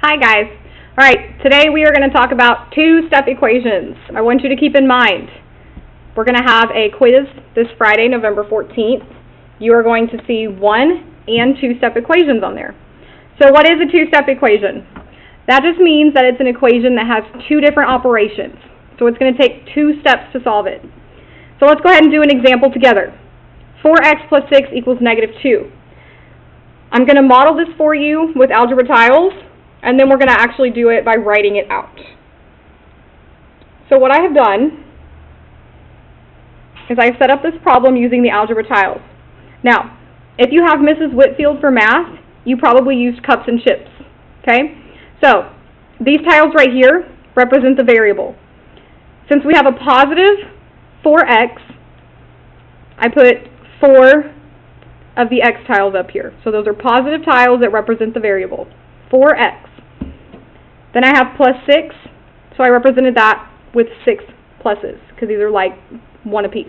Hi guys. Alright, today we are going to talk about two-step equations. I want you to keep in mind, we're going to have a quiz this Friday, November 14th. You are going to see one and two-step equations on there. So what is a two-step equation? That just means that it's an equation that has two different operations. So it's going to take 2 steps to solve it. So let's go ahead and do an example together. 4x plus 6 equals negative 2. I'm going to model this for you with algebra tiles, and then we're going to actually do it by writing it out. So what I have done is I've set up this problem using the algebra tiles. Now, if you have Mrs. Whitfield for math, you probably used cups and chips. Okay? So, these tiles right here represent the variable. Since we have a positive 4x, I put 4 of the x tiles up here. So those are positive tiles that represent the variable. 4x. Then I have plus 6, so I represented that with 6 pluses, because these are like 1 apiece.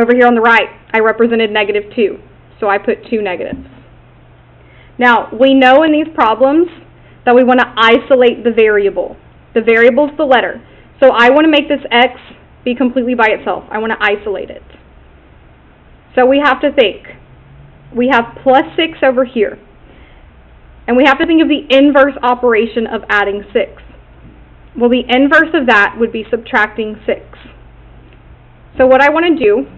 Over here on the right, I represented negative 2, so I put 2 negatives. Now, we know in these problems that we want to isolate the variable. The variable is the letter. So I want to make this x be completely by itself. I want to isolate it. So we have to think. We have plus 6 over here. And we have to think of the inverse operation of adding 6. Well, the inverse of that would be subtracting 6. So what I want to do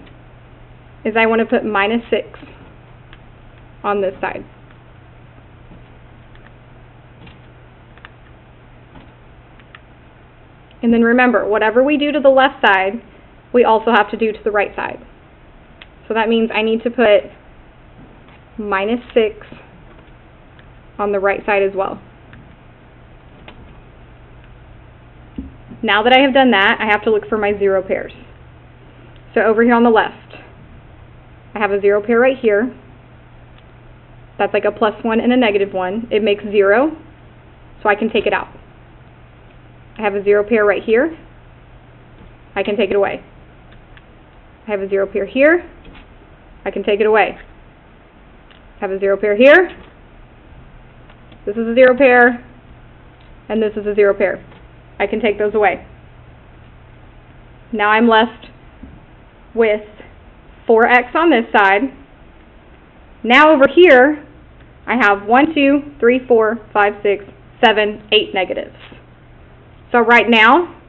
is I want to put minus 6 on this side. And then remember, whatever we do to the left side, we also have to do to the right side. So that means I need to put minus 6 on the right side as well. Now that I have done that, I have to look for my 0 pairs. So over here on the left, I have a 0 pair right here. That's like a plus 1 and a negative 1. It makes 0, so I can take it out. I have a 0 pair right here. I can take it away. I have a 0 pair here. I can take it away. I have a 0 pair here. This is a 0 pair. And this is a 0 pair. I can take those away. Now I'm left with 4x on this side. Now over here, I have 1, 2, 3, 4, 5, 6, 7, 8 negatives. So right now,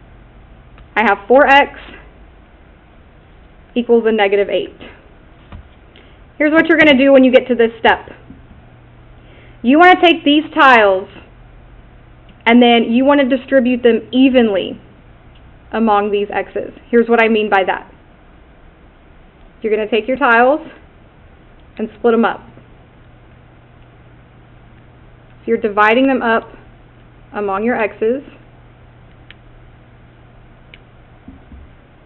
I have 4x equals a negative 8. Here's what you're going to do when you get to this step. You want to take these tiles and then you want to distribute them evenly among these x's. Here's what I mean by that. You're going to take your tiles and split them up. So you're dividing them up among your x's.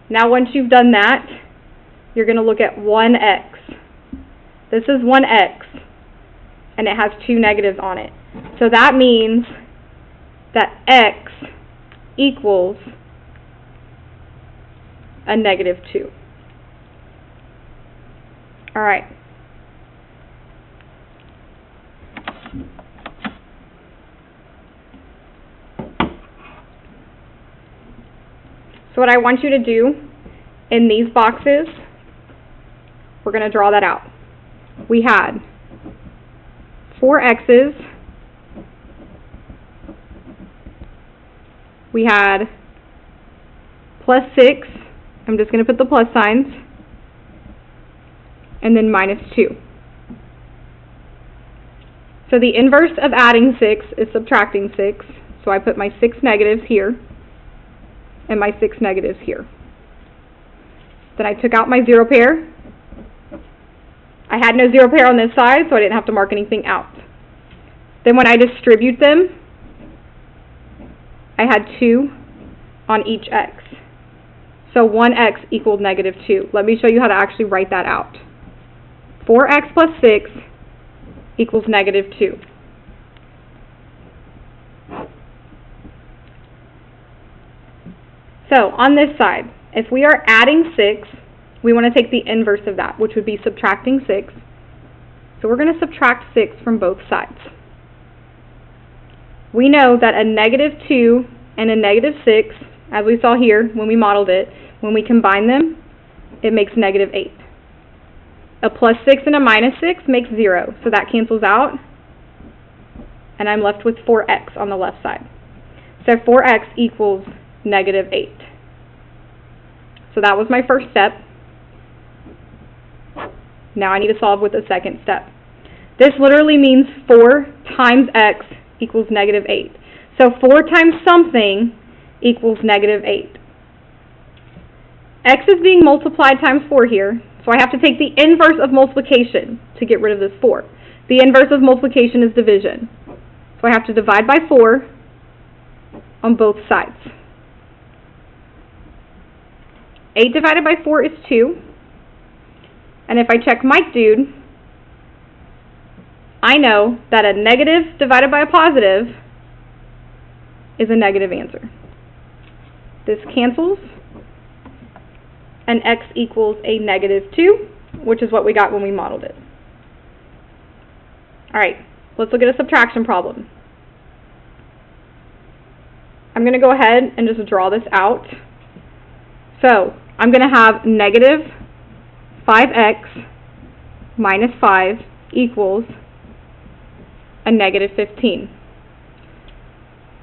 Now once you've done that, you're going to look at 1x. This is 1x, and it has 2 negatives on it. So that means that x equals a negative 2. All right. So what I want you to do in these boxes, we're going to draw that out. We had 4 x's. We had plus 6. I'm just going to put the plus signs. And then minus 2. So the inverse of adding 6 is subtracting 6. So I put my 6 negatives here and my 6 negatives here. Then I took out my 0 pair. I had no 0 pair on this side, so I didn't have to mark anything out. Then when I distribute them, I had 2 on each x. So 1x equaled negative 2. Let me show you how to actually write that out. 4x plus 6 equals negative 2. So on this side, if we are adding 6, we want to take the inverse of that, which would be subtracting 6. So we're going to subtract 6 from both sides. we know that a negative 2 and a negative 6, as we saw here when we modeled it, when we combine them, it makes negative 8. A plus 6 and a minus 6 makes 0, so that cancels out, and I'm left with 4x on the left side. So 4x equals negative 8. So that was my first step. Now I need to solve with the second step. This literally means 4 times x equals negative 8. So 4 times something equals negative 8. X is being multiplied times 4 here, so I have to take the inverse of multiplication to get rid of this 4. The inverse of multiplication is division. So I have to divide by 4 on both sides. 8 divided by 4 is 2. And if I check Mike Dude, I know that a negative divided by a positive is a negative answer. This cancels, and x equals a negative 2, which is what we got when we modeled it. Alright, let's look at a subtraction problem. I'm going to go ahead and just draw this out. So, I'm going to have negative 5x minus 5 equals a negative 15.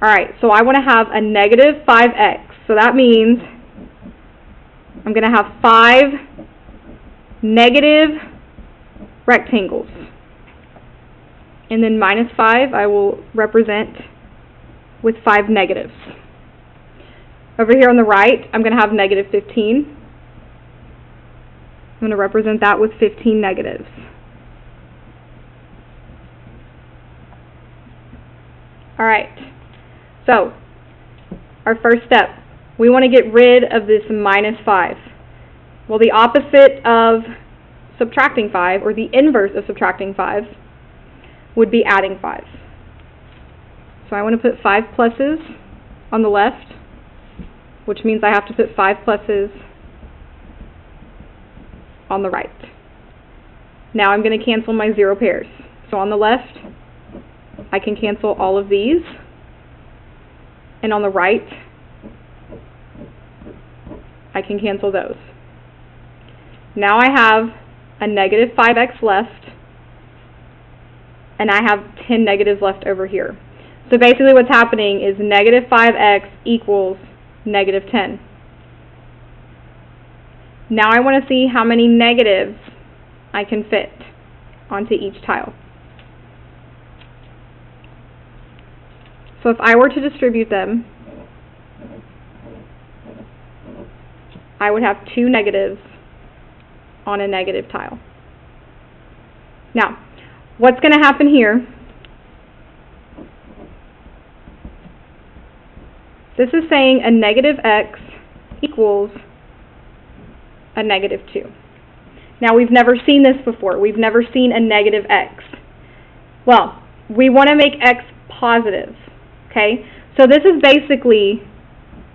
Alright, so I want to have a negative 5x. So that means I'm going to have 5 negative rectangles. And then minus 5 I will represent with 5 negatives. Over here on the right, I'm going to have negative 15. I'm going to represent that with 15 negatives. Alright, so our first step, we want to get rid of this minus 5. Well, the opposite of subtracting 5, or the inverse of subtracting 5, would be adding 5. So I want to put 5 pluses on the left, which means I have to put 5 pluses on the right. Now I'm going to cancel my 0 pairs. So on the left, I can cancel all of these, and on the right, I can cancel those. Now I have a negative 5x left, and I have 10 negatives left over here. So basically what's happening is negative 5x equals negative 10. Now I want to see how many negatives I can fit onto each tile. So if I were to distribute them, I would have 2 negatives on a negative tile. Now, what's going to happen here? This is saying a negative x equals a negative 2. Now, we've never seen this before. We've never seen a negative x. Well, we want to make x positive, okay? So this is basically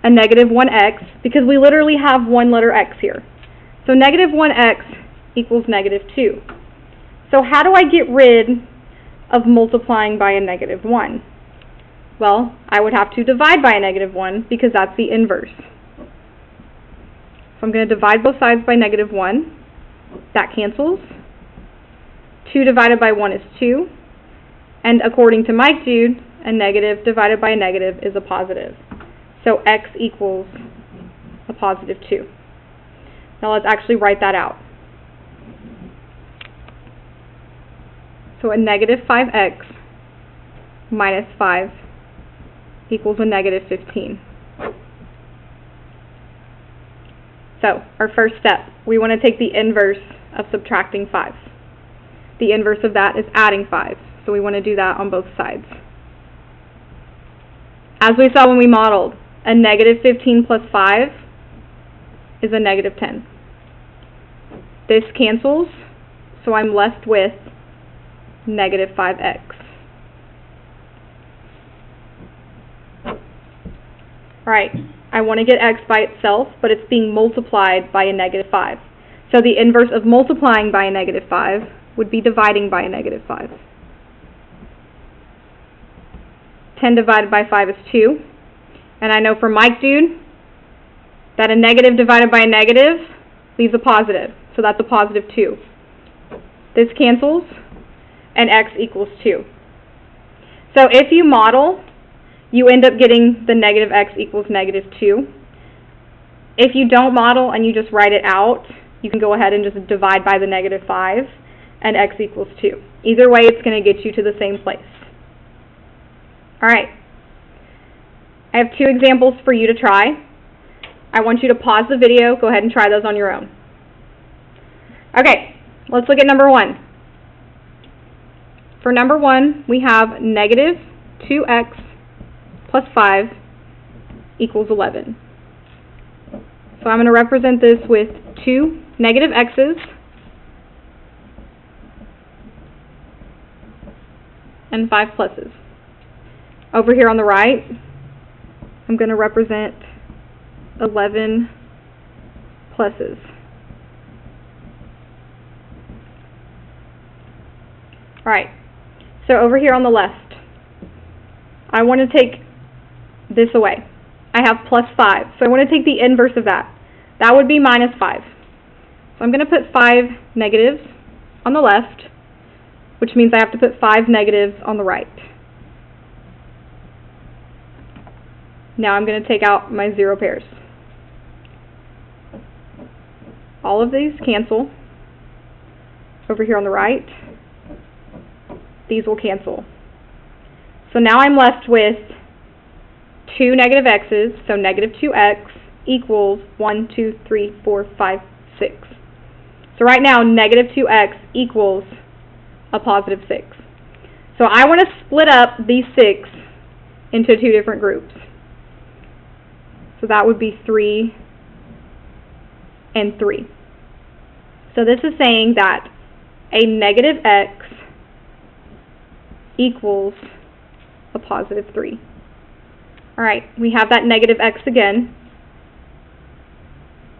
a negative 1x, because we literally have one letter x here. So negative 1x equals negative 2. So how do I get rid of multiplying by a negative 1? Well, I would have to divide by a negative 1, because that's the inverse. So I'm going to divide both sides by negative 1. That cancels. 2 divided by 1 is 2. And according to Mike Dude, a negative divided by a negative is a positive. So x equals a positive 2. Now let's actually write that out. So a negative 5x minus 5 equals a negative 15. So our first step, we want to take the inverse of subtracting 5. The inverse of that is adding 5. So we want to do that on both sides. As we saw when we modeled, a negative 15 plus 5 is a negative 10. This cancels, so I'm left with negative 5x. Alright, I want to get x by itself, but it's being multiplied by a negative 5. So the inverse of multiplying by a negative 5 would be dividing by a negative 5. 10 divided by 5 is 2. And I know from Mike Dude that a negative divided by a negative leaves a positive. So that's a positive 2. This cancels, and x equals 2. So if you model, you end up getting the negative x equals negative 2. If you don't model and you just write it out, you can go ahead and just divide by the negative 5, and x equals 2. Either way, it's going to get you to the same place. Alright, I have 2 examples for you to try. I want you to pause the video, go ahead and try those on your own. Okay, let's look at number 1. For number 1, we have negative 2x plus 5 equals 11. So I'm going to represent this with 2 negative x's and 5 pluses. Over here on the right, I'm going to represent 11 pluses. Alright, so over here on the left, I want to take this away. I have plus 5, so I want to take the inverse of that. That would be minus 5. So I'm going to put 5 negatives on the left, which means I have to put 5 negatives on the right. Now I'm going to take out my 0 pairs. All of these cancel. Over here on the right, these will cancel. So now I'm left with 2 negative x's, so negative 2x equals 1, 2, 3, 4, 5, 6. So right now, negative 2x equals a positive 6. So I want to split up these 6 into 2 different groups. So that would be 3 and 3. So this is saying that a negative x equals a positive 3. Alright, we have that negative x again.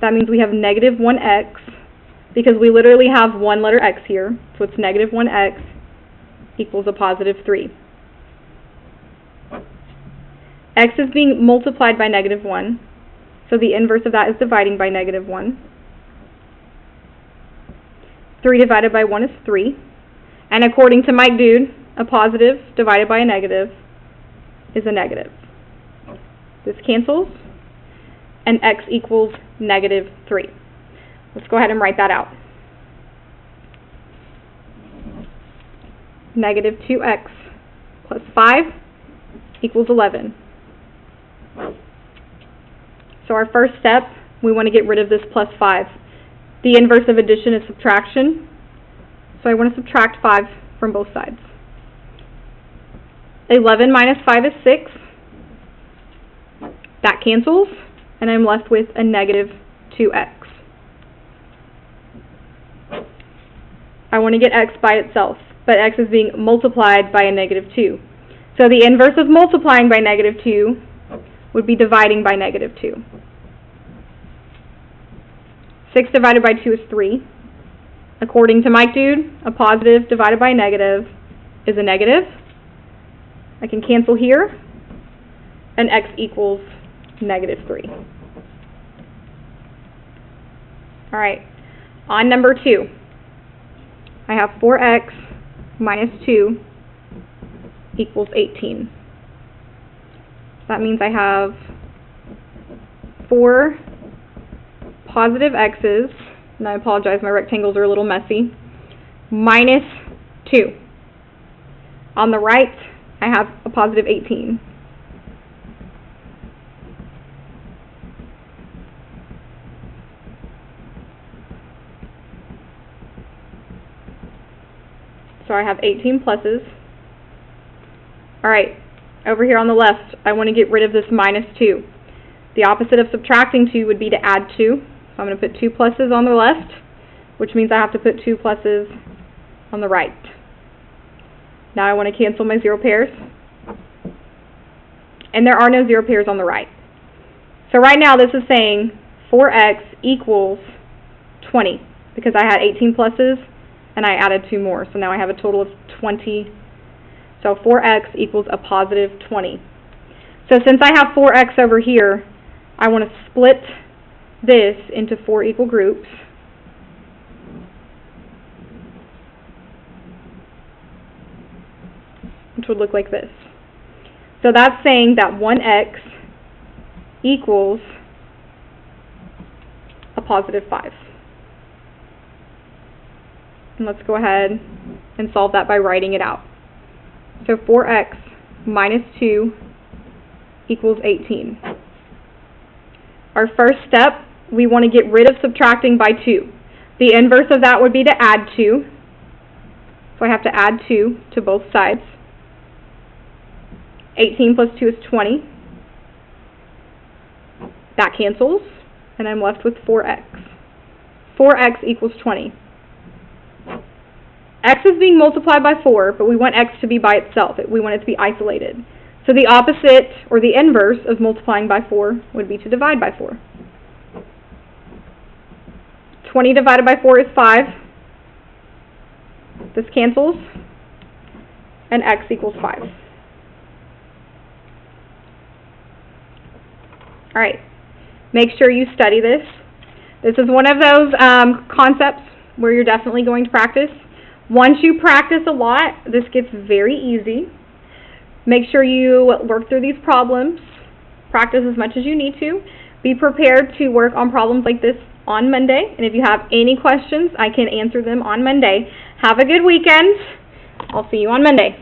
That means we have negative 1x, because we literally have one letter x here, so it's negative 1x equals a positive 3. X is being multiplied by negative 1, so the inverse of that is dividing by negative 1. 3 divided by 1 is 3. And according to Mike Dude, a positive divided by a negative is a negative. This cancels, and x equals negative 3. Let's go ahead and write that out. Negative 2x plus 5 equals 11. So our first step, we want to get rid of this plus 5. The inverse of addition is subtraction, so I want to subtract 5 from both sides. 11 minus 5 is 6. That cancels, and I'm left with a negative 2x. I want to get x by itself, but x is being multiplied by a negative 2. So the inverse of multiplying by negative 2 would be dividing by negative 2. 6 divided by 2 is 3. According to Mike Dude, a positive divided by a negative is a negative. I can cancel here, and x equals negative 3. Alright, on number 2, I have 4x minus 2 equals 18. That means I have 4 positive x's, and I apologize, my rectangles are a little messy, minus 2. On the right, I have a positive 18. So I have 18 pluses. Alright, over here on the left, I want to get rid of this minus 2. The opposite of subtracting 2 would be to add 2. So I'm going to put 2 pluses on the left, which means I have to put 2 pluses on the right. Now I want to cancel my 0 pairs. And there are no 0 pairs on the right. So right now this is saying 4x equals 20, because I had 18 pluses and I added 2 more. So now I have a total of 20 So 4x equals a positive 20. So since I have 4x over here, I want to split this into 4 equal groups. Which would look like this. So that's saying that 1x equals a positive 5. And let's go ahead and solve that by writing it out. So 4x minus 2 equals 18. Our first step, we want to get rid of subtracting by 2. The inverse of that would be to add 2. So I have to add 2 to both sides. 18 plus 2 is 20. That cancels, and I'm left with 4x. 4x equals 20. X is being multiplied by 4, but we want x to be by itself. We want it to be isolated. So the opposite, or the inverse, of multiplying by 4 would be to divide by 4. 20 divided by 4 is 5. This cancels, and x equals 5. Alright, make sure you study this. This is one of those concepts where you're definitely going to practice. Once you practice a lot, this gets very easy. Make sure you work through these problems. Practice as much as you need to. Be prepared to work on problems like this on Monday. And if you have any questions, I can answer them on Monday. Have a good weekend. I'll see you on Monday.